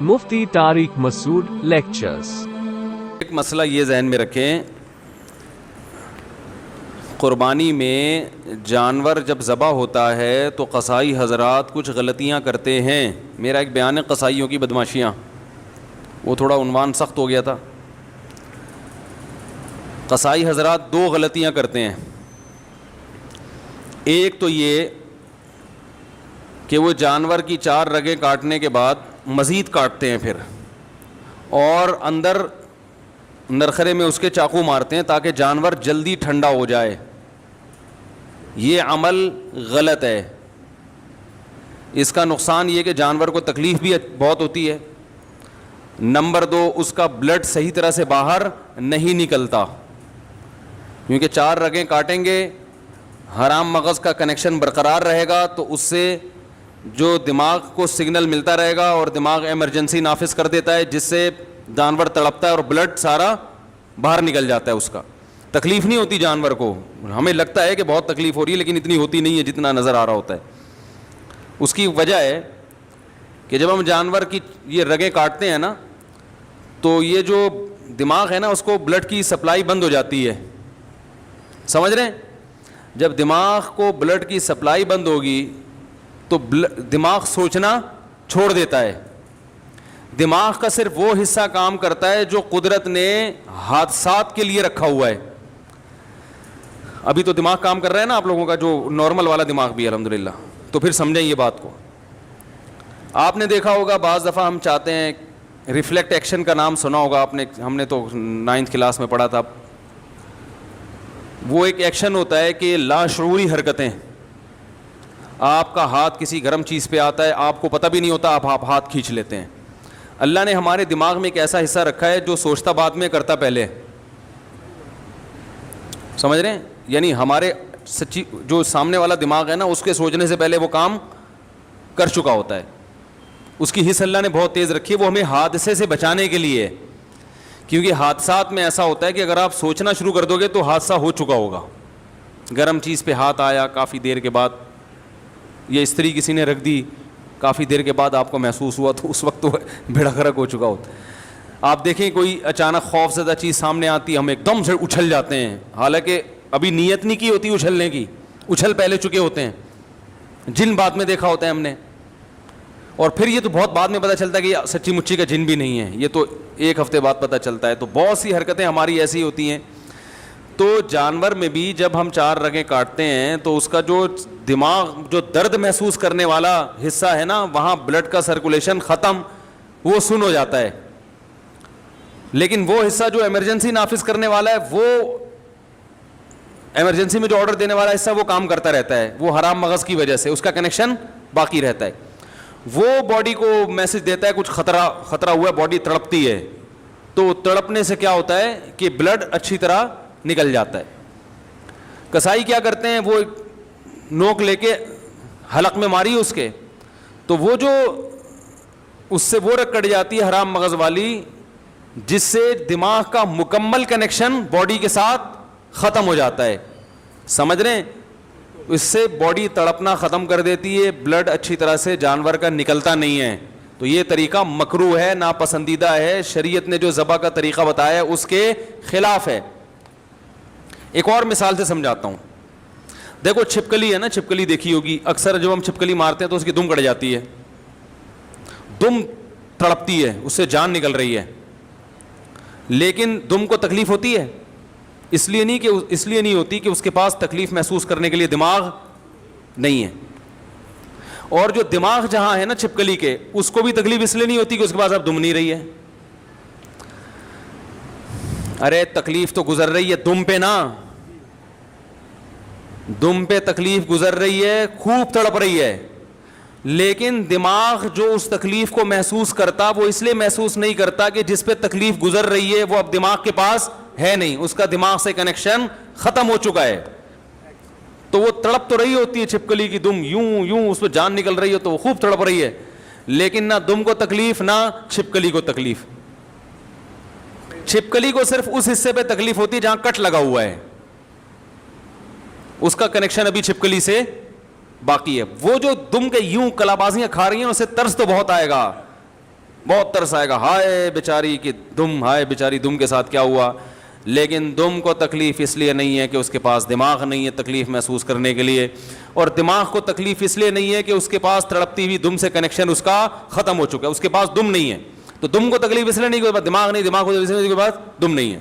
مفتی طارق مسعود lectures. ایک مسئلہ یہ ذہن میں رکھیں، قربانی میں جانور جب ذبح ہوتا ہے تو قصائی حضرات کچھ غلطیاں کرتے ہیں۔ میرا ایک بیان ہے قصائیوں کی بدماشیاں، وہ تھوڑا عنوان سخت ہو گیا تھا۔ قصائی حضرات دو غلطیاں کرتے ہیں۔ ایک تو یہ کہ وہ جانور کی 4 رگیں کاٹنے کے بعد مزید کاٹتے ہیں پھر، اور اندر نرخرے میں اس کے چاقو مارتے ہیں تاکہ جانور جلدی ٹھنڈا ہو جائے۔ یہ عمل غلط ہے۔ اس کا نقصان یہ کہ جانور کو تکلیف بھی بہت ہوتی ہے۔ نمبر 2، اس کا بلڈ صحیح طرح سے باہر نہیں نکلتا، کیونکہ 4 رگیں کاٹیں گے، حرام مغز کا کنیکشن برقرار رہے گا تو اس سے جو دماغ کو سگنل ملتا رہے گا اور دماغ ایمرجنسی نافذ کر دیتا ہے، جس سے جانور تڑپتا ہے اور بلڈ سارا باہر نکل جاتا ہے۔ اس کا تکلیف نہیں ہوتی جانور کو، ہمیں لگتا ہے کہ بہت تکلیف ہو رہی ہے لیکن اتنی ہوتی نہیں ہے جتنا نظر آ رہا ہوتا ہے۔ اس کی وجہ ہے کہ جب ہم جانور کی یہ رگیں کاٹتے ہیں نا تو یہ جو دماغ ہے نا اس کو بلڈ کی سپلائی بند ہو جاتی ہے، سمجھ رہے ہیں؟ جب دماغ کو بلڈ کی سپلائی بند ہوگی تو دماغ سوچنا چھوڑ دیتا ہے۔ دماغ کا صرف وہ حصہ کام کرتا ہے جو قدرت نے حادثات کے لیے رکھا ہوا ہے۔ ابھی تو دماغ کام کر رہا ہے نا آپ لوگوں کا، جو نارمل والا دماغ بھی الحمدللہ، تو پھر سمجھیں یہ بات کو۔ آپ نے دیکھا ہوگا بعض دفعہ ہم چاہتے ہیں، ریفلیکٹ ایکشن کا نام سنا ہوگا آپ نے، ہم نے تو 9th کلاس میں پڑھا تھا۔ وہ ایک ایکشن ہوتا ہے کہ لاشعوری حرکتیں، آپ کا ہاتھ کسی گرم چیز پہ آتا ہے، آپ کو پتہ بھی نہیں ہوتا، آپ ہاتھ کھینچ لیتے ہیں۔ اللہ نے ہمارے دماغ میں ایک ایسا حصہ رکھا ہے جو سوچتا بعد میں کرتا پہلے، سمجھ رہے ہیں؟ یعنی ہمارے سچی جو سامنے والا دماغ ہے نا اس کے سوچنے سے پہلے وہ کام کر چکا ہوتا ہے۔ اس کی حص اللہ نے بہت تیز رکھی ہے، وہ ہمیں حادثے سے بچانے کے لیے، کیونکہ حادثات میں ایسا ہوتا ہے کہ اگر آپ سوچنا شروع کر دو گے تو حادثہ ہو چکا ہوگا۔ گرم چیز پہ ہاتھ آیا کافی دیر کے بعد، یہ استری کسی نے رکھ دی کافی دیر کے بعد آپ کو محسوس ہوا تو اس وقت تو بھیڑا گھرک ہو چکا ہوتا ہے۔ آپ دیکھیں کوئی اچانک خوف زدہ چیز سامنے آتی ہے، ہم ایک دم سے اچھل جاتے ہیں، حالانکہ ابھی نیت نہیں کی ہوتی اچھلنے کی، اچھل پہلے چکے ہوتے ہیں۔ جن بعد میں دیکھا ہوتا ہے ہم نے، اور پھر یہ تو بہت بعد میں پتہ چلتا ہے کہ یہ سچی مچی کا جن بھی نہیں ہے، یہ تو 1 ہفتے بعد پتہ چلتا ہے۔ تو بہت سی حرکتیں ہماری ایسی ہوتی ہیں۔ تو جانور میں بھی جب ہم 4 رگیں کاٹتے ہیں تو اس کا جو دماغ جو درد محسوس کرنے والا حصہ ہے نا، وہاں بلڈ کا سرکولیشن ختم، وہ سن ہو جاتا ہے۔ لیکن وہ حصہ جو ایمرجنسی نافذ کرنے والا ہے، وہ ایمرجنسی میں جو آرڈر دینے والا حصہ وہ کام کرتا رہتا ہے، وہ حرام مغز کی وجہ سے اس کا کنیکشن باقی رہتا ہے۔ وہ باڈی کو میسج دیتا ہے کچھ خطرہ ہوا ہے، باڈی تڑپتی ہے، تو تڑپنے سے کیا ہوتا ہے کہ بلڈ اچھی طرح نکل جاتا ہے۔ کسائی کیا کرتے ہیں، وہ نوک لے کے حلق میں ماری اس کے، تو وہ جو اس سے وہ رگ کٹ جاتی ہے حرام مغز والی، جس سے دماغ کا مکمل کنیکشن باڈی کے ساتھ ختم ہو جاتا ہے، سمجھ رہے ہیں؟ اس سے باڈی تڑپنا ختم کر دیتی ہے، بلڈ اچھی طرح سے جانور کا نکلتا نہیں ہے۔ تو یہ طریقہ مکروہ ہے، ناپسندیدہ ہے، شریعت نے جو ذبح کا طریقہ بتایا ہے اس کے خلاف ہے۔ ایک اور مثال سے سمجھاتا ہوں۔ دیکھو چھپکلی ہے نا، چھپکلی دیکھی ہوگی، اکثر جب ہم چھپکلی مارتے ہیں تو اس کی دم کٹ جاتی ہے، دم تڑپتی ہے، اس سے جان نکل رہی ہے، لیکن دم کو تکلیف ہوتی ہے؟ اس لیے نہیں ہوتی کہ اس کے پاس تکلیف محسوس کرنے کے لیے دماغ نہیں ہے۔ اور جو دماغ جہاں ہے نا چھپکلی کے، اس کو بھی تکلیف اس لیے نہیں ہوتی کہ اس کے پاس اب دم نہیں رہی ہے۔ ارے تکلیف تو گزر رہی ہے دم پہ نا، دم پہ تکلیف گزر رہی ہے، خوب تڑپ رہی ہے، لیکن دماغ جو اس تکلیف کو محسوس کرتا وہ اس لیے محسوس نہیں کرتا کہ جس پہ تکلیف گزر رہی ہے وہ اب دماغ کے پاس ہے نہیں، اس کا دماغ سے کنیکشن ختم ہو چکا ہے۔ تو وہ تڑپ تو رہی ہوتی ہے چھپکلی کی دم، یوں یوں اس پہ جان نکل رہی ہے تو وہ خوب تڑپ رہی ہے، لیکن نہ دم کو تکلیف نہ چھپکلی کو تکلیف۔ چھپکلی کو صرف اس حصے پہ تکلیف ہوتی ہے جہاں کٹ لگا ہوا ہے، اس کا کنیکشن ابھی چھپکلی سے باقی ہے. وہ جو دم کے یوں کلابازیاں کھا رہی ہیں اسے ترس تو بہت آئے گا, بہت ترس آئے گا, ہائے بیچاری کی دم, ہائے بیچاری دم کے ساتھ کیا ہوا. لیکن دم کو تکلیف اس لیے نہیں ہے کہ اس کے پاس دماغ نہیں ہے تکلیف محسوس کرنے کے لیے, اور دماغ کو تکلیف اس لیے نہیں ہے کہ اس کے پاس تڑپتی ہوئی دم سے کنیکشن اس کا ختم ہو چکا ہے, اس کے پاس دم نہیں ہے. تو دم کو تکلیف اس لیے نہیں کہ دماغ نہیں, دماغ کو اس لیے کے پاس دم نہیں ہے.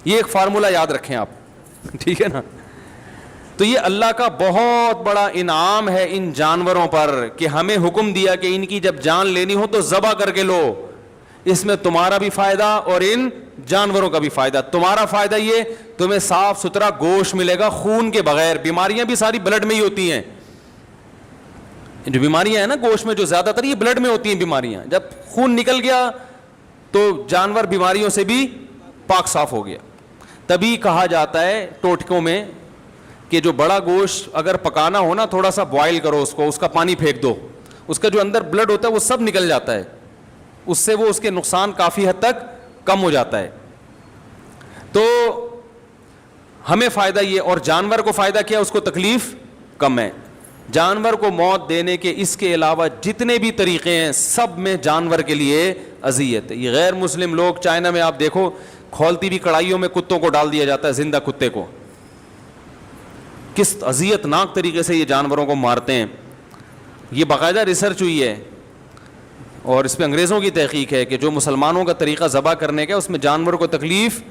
یہ ایک فارمولہ یاد رکھیں آپ, ٹھیک ہے نا. تو یہ اللہ کا بہت بڑا انعام ہے ان جانوروں پر کہ ہمیں حکم دیا کہ ان کی جب جان لینی ہو تو ذبح کر کے لو. اس میں تمہارا بھی فائدہ اور ان جانوروں کا بھی فائدہ. تمہارا فائدہ یہ, تمہیں صاف ستھرا گوشت ملے گا خون کے بغیر. بیماریاں بھی ساری بلڈ میں ہی ہوتی ہیں, جو بیماریاں ہیں نا گوشت میں جو زیادہ تر, یہ بلڈ میں ہوتی ہیں بیماریاں. جب خون نکل گیا تو جانور بیماریوں سے بھی پاک صاف ہو گیا. تبھی کہا جاتا ہے ٹوٹکوں میں کہ جو بڑا گوشت اگر پکانا ہو نا, تھوڑا سا بوائل کرو اس کو, اس کا پانی پھینک دو, اس کا جو اندر بلڈ ہوتا ہے وہ سب نکل جاتا ہے, اس سے وہ اس کے نقصان کافی حد تک کم ہو جاتا ہے. تو ہمیں فائدہ یہ, اور جانور کو فائدہ کیا, اس کو تکلیف کم ہے. جانور کو موت دینے کے اس کے علاوہ جتنے بھی طریقے ہیں سب میں جانور کے لیے اذیت ہے. یہ غیر مسلم لوگ چائنا میں آپ دیکھو, کھولتی بھی کڑھائیوں میں کتوں کو ڈال دیا جاتا ہے, زندہ کتے کو. کس اذیت ناک طریقے سے یہ جانوروں کو مارتے ہیں. یہ باقاعدہ ریسرچ ہوئی ہے اور اس پہ انگریزوں کی تحقیق ہے کہ جو مسلمانوں کا طریقہ ذبح کرنے کا, اس میں جانور کو تکلیف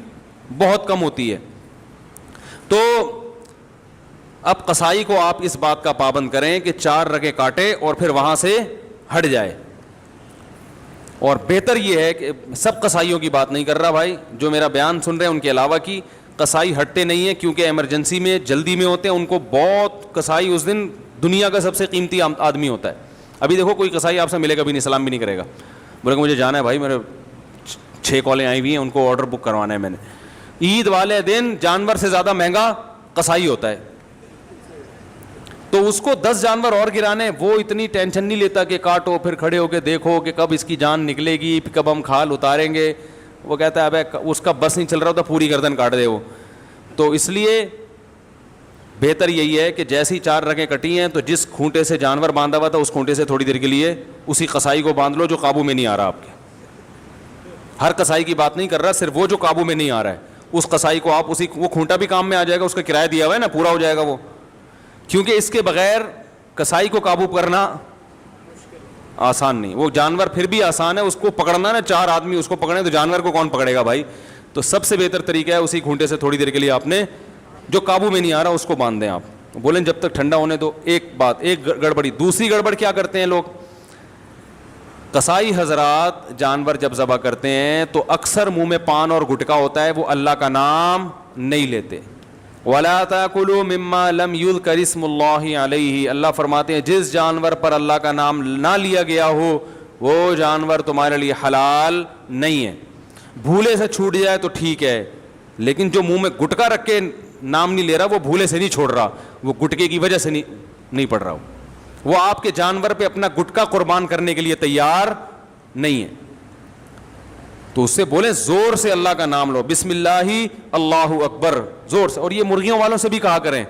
بہت کم ہوتی ہے. تو اب قصائی کو آپ اس بات کا پابند کریں کہ 4 رگیں کاٹے اور پھر وہاں سے ہٹ جائے. اور بہتر یہ ہے کہ سب قصائیوں کی بات نہیں کر رہا بھائی, جو میرا بیان سن رہے ہیں ان کے علاوہ کی قصائی ہٹتے نہیں ہیں کیونکہ ایمرجنسی میں جلدی میں ہوتے ہیں. ان کو بہت قصائی اس دن دنیا کا سب سے قیمتی آدمی ہوتا ہے. ابھی دیکھو کوئی قصائی آپ سے ملے گا بھی نہیں, سلام بھی نہیں کرے گا, بولے کہ مجھے جانا ہے بھائی, میرے 6 کالیں آئی ہوئی ہیں, ان کو آرڈر بک کروانا ہے میں نے. عید والے دن جانور سے زیادہ مہنگا قصائی ہوتا ہے. تو اس کو 10 جانور اور گرانے, وہ اتنی ٹینشن نہیں لیتا کہ کاٹو پھر کھڑے ہو کے دیکھو کہ کب اس کی جان نکلے گی, کب ہم کھال اتاریں گے. وہ کہتا ہے ابے اس کا بس نہیں چل رہا ہوتا, پوری گردن کاٹ دے وہ. تو اس لیے بہتر یہی ہے کہ جیسی 4 رگیں کٹی ہیں تو جس کھونٹے سے جانور باندھا ہوا تھا اس کھونٹے سے تھوڑی دیر کے لیے اسی قصائی کو باندھ لو جو قابو میں نہیں آ رہا آپ کے. ہر قصائی کی بات نہیں کر رہا, صرف وہ جو قابو میں نہیں آ رہا ہے اس قصائی کو آپ اسی, وہ کھونٹا بھی کام میں آ جائے گا, اس کا کرایہ دیا ہوا ہے نا, پورا ہو جائے گا وہ. کیونکہ اس کے بغیر قصائی کو قابو کرنا آسان نہیں. وہ جانور پھر بھی آسان ہے, اس کو پکڑنا نا 4 آدمی اس کو پکڑیں تو جانور کو کون پکڑے گا بھائی. تو سب سے بہتر طریقہ ہے اسی کھونٹے سے تھوڑی دیر کے لیے آپ نے جو قابو میں نہیں آ رہا اس کو باندھ دیں. آپ بولیں جب تک ٹھنڈا ہونے دو. ایک بات, ایک گڑبڑی. دوسری گڑبڑ کیا کرتے ہیں لوگ, قصائی حضرات جانور جب ذبح کرتے ہیں تو اکثر منہ میں پان اور گٹکا ہوتا ہے, وہ اللہ کا نام نہیں لیتے. وَلَا تَأْكُلُوا مِمَّا لَمْ يُذْكَرِ اسْمُ اللَّهِ عَلَيْهِ, اللہ فرماتے ہیں جس جانور پر اللہ کا نام نہ لیا گیا ہو وہ جانور تمہارے لیے حلال نہیں ہے. بھولے سے چھوٹ جائے تو ٹھیک ہے, لیکن جو منہ میں گٹکا رکھ کے نام نہیں لے رہا وہ بھولے سے نہیں چھوڑ رہا, وہ گٹکے کی وجہ سے نہیں پڑ رہا, وہ آپ کے جانور پہ اپنا گٹکا قربان کرنے کے لیے تیار نہیں ہے. تو اس سے بولیں زور سے اللہ کا نام لو, بسم اللہ اللہ اکبر, زور سے. اور یہ مرغیوں والوں سے بھی کہا کریں,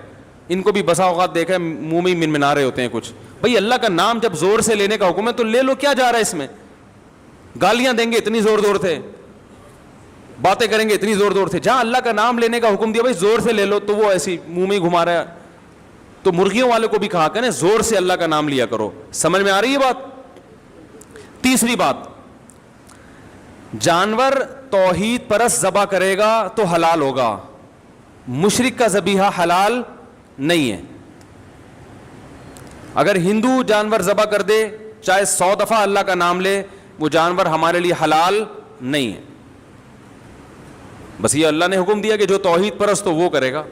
ان کو بھی بسا اوقات دیکھا ہے منہ میں منمنا رہے ہوتے ہیں کچھ. بھائی اللہ کا نام جب زور سے لینے کا حکم ہے تو لے لو, کیا جا رہا ہے اس میں. گالیاں دیں گے اتنی زور زور سے, باتیں کریں گے اتنی زور زور سے. جہاں اللہ کا نام لینے کا حکم دیا بھائی زور سے لے لو, تو وہ ایسی منہ میں گھما رہا ہے. تو مرغیوں والے کو بھی کہا کریں زور سے اللہ کا نام لیا کرو. سمجھ میں آ رہی ہے بات. تیسری بات, جانور توحید پرست ذبح کرے گا تو حلال ہوگا, مشرک کا ذبیحہ حلال نہیں ہے. اگر ہندو جانور ذبح کر دے چاہے 100 دفعہ اللہ کا نام لے, وہ جانور ہمارے لیے حلال نہیں ہے. بس یہ اللہ نے حکم دیا کہ جو توحید پرست ہو وہ کرے گا.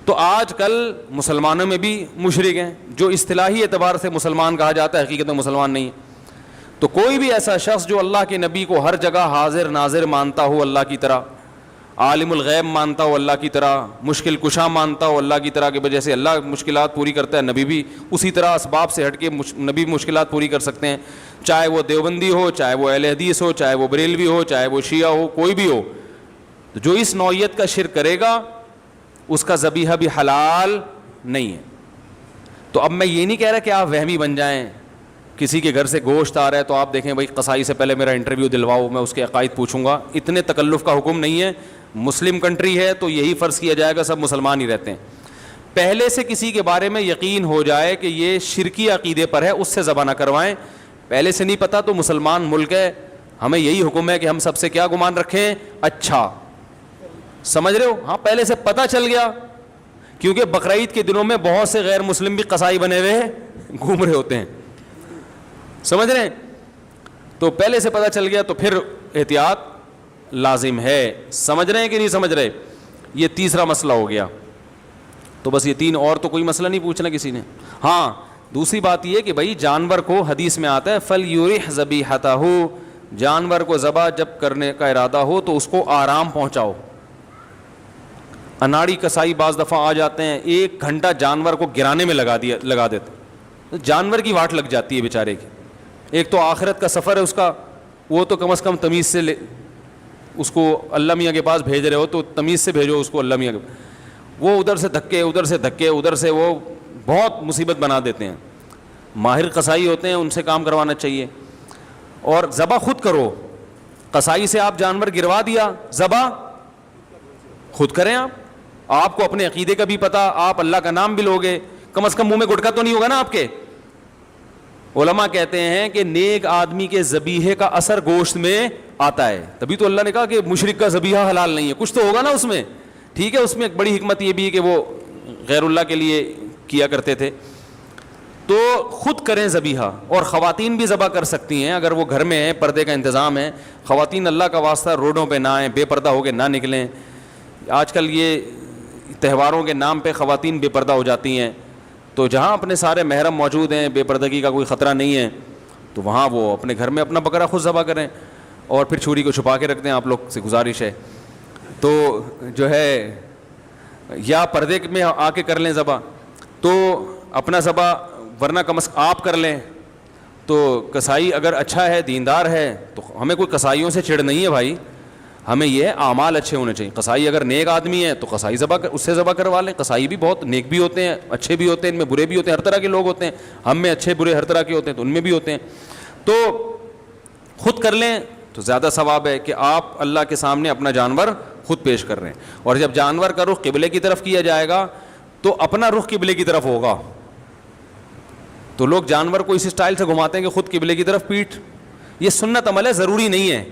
تو آج کل مسلمانوں میں بھی مشرک ہیں جو اصطلاحی اعتبار سے مسلمان کہا جاتا ہے, حقیقت میں مسلمان نہیں ہے. تو کوئی بھی ایسا شخص جو اللہ کے نبی کو ہر جگہ حاضر ناظر مانتا ہو اللہ کی طرح, عالم الغیب مانتا ہو اللہ کی طرح, مشکل کشا مانتا ہو اللہ کی طرح, کہ جیسے اللہ مشکلات پوری کرتا ہے نبی بھی اسی طرح اسباب سے ہٹ کے نبی مشکلات پوری کر سکتے ہیں, چاہے وہ دیوبندی ہو, چاہے وہ اہل حدیث ہو, چاہے وہ بریلوی ہو, چاہے وہ شیعہ ہو, کوئی بھی ہو. جو اس نوعیت کا شرک کرے گا اس کا ذبیحہ بھی حلال نہیں ہے. تو اب میں یہ نہیں کہہ رہا کہ آپ وہمی بن جائیں, کسی کے گھر سے گوشت آ رہا ہے تو آپ دیکھیں بھائی قصائی سے پہلے میرا انٹرویو دلواؤ, میں اس کے عقائد پوچھوں گا. اتنے تکلف کا حکم نہیں ہے. مسلم کنٹری ہے تو یہی فرض کیا جائے گا سب مسلمان ہی رہتے ہیں. پہلے سے کسی کے بارے میں یقین ہو جائے کہ یہ شرکی عقیدے پر ہے, اس سے ذبح نہ کروائیں. پہلے سے نہیں پتا تو مسلمان ملک ہے, ہمیں یہی حکم ہے کہ ہم سب سے کیا گمان رکھیں, اچھا. سمجھ رہے ہو؟ ہاں پہلے سے پتہ چل گیا, کیونکہ بقرعید کے دنوں میں بہت سے غیر مسلم بھی قصائی بنے ہوئے گھوم رہے ہوتے ہیں, سمجھ رہے ہیں؟ تو پہلے سے پتہ چل گیا تو پھر احتیاط لازم ہے. سمجھ رہے ہیں کہ نہیں سمجھ رہے؟ یہ تیسرا مسئلہ ہو گیا. تو بس یہ تین, اور تو کوئی مسئلہ نہیں پوچھنا کسی نے. ہاں دوسری بات یہ کہ بھائی جانور کو حدیث میں آتا ہے فَلْيُرِحْ ذَبِيحَتَهُ, جانور کو ذبح جب کرنے کا ارادہ ہو تو اس کو آرام پہنچاؤ. اناڑی کسائی بعض دفعہ آ جاتے ہیں, 1 گھنٹہ جانور کو گرانے میں لگا دیتے, جانور کی واٹ لگ جاتی ہے بیچارے کی. ایک تو آخرت کا سفر ہے اس کا, وہ تو کم از کم تمیز سے اس کو اللہ میاں کے پاس بھیج رہے ہو تو تمیز سے بھیجو اس کو اللہ میاں کے. وہ ادھر سے دھکے ادھر سے وہ بہت مصیبت بنا دیتے ہیں. ماہر قصائی ہوتے ہیں, ان سے کام کروانا چاہیے. اور ذبح خود کرو, قصائی سے آپ جانور گروا دیا, ذبح خود کریں. آپ کو اپنے عقیدے کا بھی پتا, آپ اللہ کا نام بھی لوگے, کم از کم منہ میں گٹکا تو نہیں ہوگا نا آپ کے. علماء کہتے ہیں کہ نیک آدمی کے ذبیحے کا اثر گوشت میں آتا ہے, تبھی تو اللہ نے کہا کہ مشرک کا ذبیحہ حلال نہیں ہے, کچھ تو ہوگا نا اس میں. ٹھیک ہے, اس میں ایک بڑی حکمت یہ بھی ہے کہ وہ غیر اللہ کے لیے کیا کرتے تھے. تو خود کریں ذبیحہ, اور خواتین بھی ذبح کر سکتی ہیں اگر وہ گھر میں ہیں, پردے کا انتظام ہے. خواتین اللہ کا واسطہ روڈوں پہ نہ آئیں, بے پردہ ہو کے نہ نکلیں. آج کل یہ تہواروں کے نام پہ خواتین بے پردہ ہو جاتی ہیں, تو جہاں اپنے سارے محرم موجود ہیں, بے پردگی کا کوئی خطرہ نہیں ہے, تو وہاں وہ اپنے گھر میں اپنا بکرا خود ذبح کریں, اور پھر چھری کو چھپا کے رکھ دیں. آپ لوگ سے گزارش ہے تو جو ہے, یا پردے میں آ کے کر لیں ذبح تو اپنا ذبح, ورنہ کم از کم آپ کر لیں. تو کسائی اگر اچھا ہے, دیندار ہے, تو ہمیں کوئی کسائیوں سے چڑ نہیں ہے بھائی, ہمیں یہ اعمال اچھے ہونے چاہیے. قصائی اگر نیک آدمی ہے تو قصائی اس سے ذبح کروا لیں. قصائی بھی بہت نیک بھی ہوتے ہیں, اچھے بھی ہوتے ہیں, ان میں برے بھی ہوتے ہیں, ہر طرح کے لوگ ہوتے ہیں. ہم میں اچھے برے ہر طرح کے ہوتے ہیں, تو ان میں بھی ہوتے ہیں. تو خود کر لیں تو زیادہ ثواب ہے کہ آپ اللہ کے سامنے اپنا جانور خود پیش کر رہے ہیں. اور جب جانور کا رخ قبلے کی طرف کیا جائے گا تو اپنا رخ قبلے کی طرف ہوگا. تو لوگ جانور کو اس اسٹائل سے گھماتے ہیں کہ خود قبلے کی طرف پیٹھ, یہ سنت عمل ہے, ضروری نہیں ہے.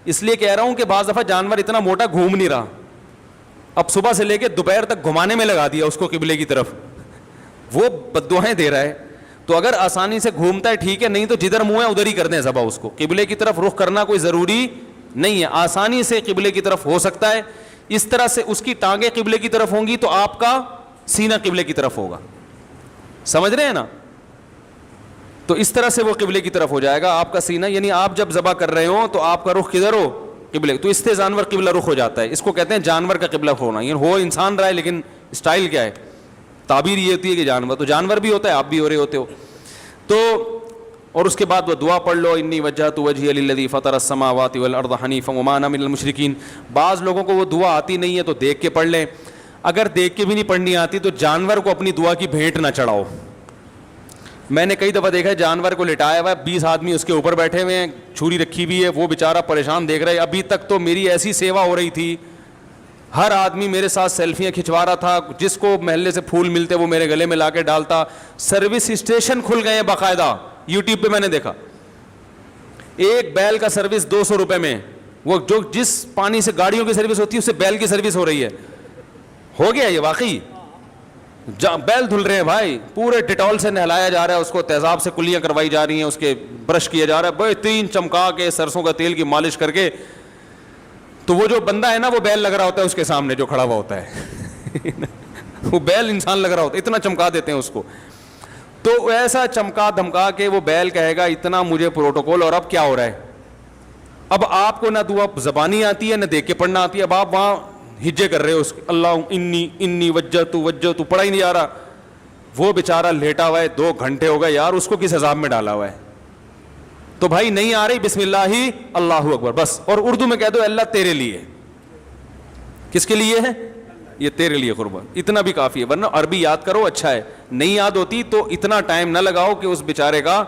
اس لیے کہہ رہا ہوں کہ بعض دفعہ جانور اتنا موٹا گھوم نہیں رہا, اب صبح سے لے کے دوپہر تک گھمانے میں لگا دیا اس کو قبلے کی طرف, وہ بددعائیں دے رہا ہے. تو اگر آسانی سے گھومتا ہے ٹھیک ہے, نہیں تو جدھر منہ ہے ادھر ہی کر دیں ذبح. اس کو قبلے کی طرف رخ کرنا کوئی ضروری نہیں ہے, آسانی سے قبلے کی طرف ہو سکتا ہے. اس طرح سے اس کی ٹانگیں قبلے کی طرف ہوں گی تو آپ کا سینہ قبلے کی طرف ہوگا. سمجھ رہے ہیں نا؟ تو اس طرح سے وہ قبلے کی طرف ہو جائے گا آپ کا سینہ, یعنی آپ جب ذبح کر رہے ہو تو آپ کا رخ کدھر ہو؟ قبلے. تو اس سے جانور قبلہ رخ ہو جاتا ہے. اس کو کہتے ہیں جانور کا قبلہ ہونا. یعنی ہو انسان رہا ہے لیکن اسٹائل کیا ہے, تعبیر یہ ہوتی ہے کہ جانور, تو جانور بھی ہوتا ہے, آپ بھی ہو رہے ہوتے ہو. تو اور اس کے بعد وہ دعا پڑھ لو, انی وجہت وجہی للذی فطر السماوات والارض حنیفا وما انا من المشرکین. بعض لوگوں کو وہ دعا آتی نہیں ہے تو دیکھ کے پڑھ لیں. اگر دیکھ کے بھی نہیں پڑھنی آتی تو جانور کو اپنی دعا کی بھیٹ نہ چڑھاؤ. میں نے کئی دفعہ دیکھا ہے جانور کو لٹایا ہوا ہے, 20 آدمی اس کے اوپر بیٹھے ہوئے ہیں, چھری رکھی ہوئی ہے, وہ بیچارہ پریشان دیکھ رہا ہے. ابھی تک تو میری ایسی سیوا ہو رہی تھی, ہر آدمی میرے ساتھ سیلفیاں کھنچوا رہا تھا, جس کو محلے سے پھول ملتے وہ میرے گلے میں لا کے ڈالتا. سروس اسٹیشن کھل گئے ہیں باقاعدہ, یوٹیوب پہ میں نے دیکھا. ایک بیل کا سروس 200 روپے میں, وہ جو جس پانی سے گاڑیوں کی سروس ہوتی ہے اس سے بیل کی سروس ہو رہی ہے. ہو گیا یہ واقعی, بیل دھل رہے ہیں بھائی, پورے ڈیٹول سے نہلایا جا رہا ہے, اس کو تیزاب سے کلیاں کروائی جا رہی ہیں, اس کے برش کیا جا رہا ہے, بہترین چمکا کے سرسوں کا تیل کی مالش کر کے. تو وہ جو بندہ ہے نا وہ بیل لگ رہا ہوتا ہے اس کے سامنے جو کھڑا ہوا ہوتا ہے وہ بیل انسان لگ رہا ہوتا ہے, اتنا چمکا دیتے ہیں اس کو. تو ایسا چمکا دھمکا کے وہ بیل کہے گا اتنا مجھے پروٹوکول. اور اب کیا ہو رہا ہے, اب آپ کو نہ دعا زبانی آتی ہے نہ دیکھ کے پڑھنا آتی ہے, اب آپ وہاں ہجے کر رہے ہو, اس اللہ انی وجہت پڑھا ہی نہیں آ رہا. وہ بیچارہ لیٹا ہوا ہے, 2 گھنٹے ہو گئے یار, اس کو کس عذاب میں ڈالا ہوا ہے. تو بھائی نہیں آ رہی, بسم اللہ ہی اللہ اکبر بس. اور اردو میں کہہ دو اللہ تیرے لیے. کس کے لیے ہے؟ یہ تیرے لیے قربان, اتنا بھی کافی ہے. ورنہ عربی یاد کرو اچھا ہے, نہیں یاد ہوتی تو اتنا ٹائم نہ لگاؤ کہ اس بیچارے کا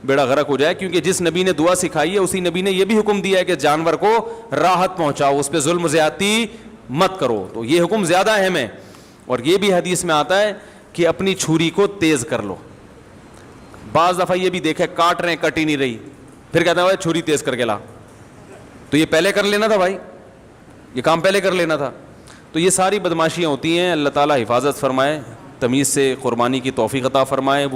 بیڑا غرق ہو جائے, کیونکہ جس نبی نے دعا سکھائی ہے اسی نبی نے یہ بھی حکم دیا ہے کہ جانور کو راحت پہنچاؤ, اس پہ ظلم و زیادتی مت کرو. تو یہ حکم زیادہ اہم ہے. اور یہ بھی حدیث میں آتا ہے کہ اپنی چھری کو تیز کر لو. بعض دفعہ یہ بھی دیکھا کاٹ رہے ہیں, کٹ ہی نہیں رہی, پھر کہتا ہے بھائی چھری تیز کر کے لا. تو یہ پہلے کر لینا تھا بھائی, یہ کام پہلے کر لینا تھا. تو یہ ساری بدماشیاں ہوتی ہیں. اللہ تعالیٰ حفاظت فرمائے, تمیز سے قربانی کی توفیق عطا فرمائے.